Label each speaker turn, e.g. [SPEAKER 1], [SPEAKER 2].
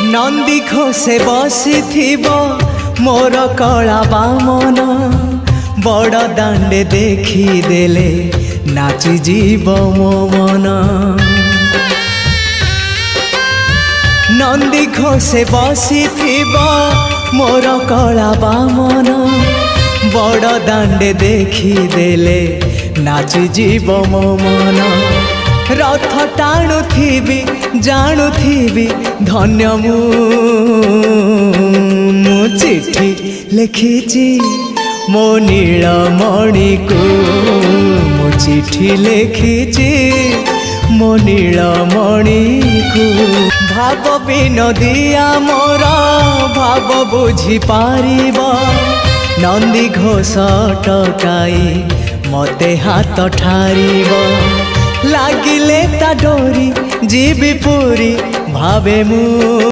[SPEAKER 1] नंदी घोषे बसी मोर कला बामन बड़ दांडे देखीदेले नाची जीव मो मन। नंदी घोषे बसी मोर कला बामन बड़ दांडे देखीदेले नाची जीव मो मन। रथ टाणुथिबी जाणुथिबी धन्य मु चिट्ठी लिखिची मो नीलमणि को मु चिट्ठी लिखिची मो नीलमणि को। भाव विनोदिया मोर भाव बुझी पारिब नंदी घोष टकाई मते हाथ ठारिब। लागिले ता डोरी जीवी पूरी भावे मु।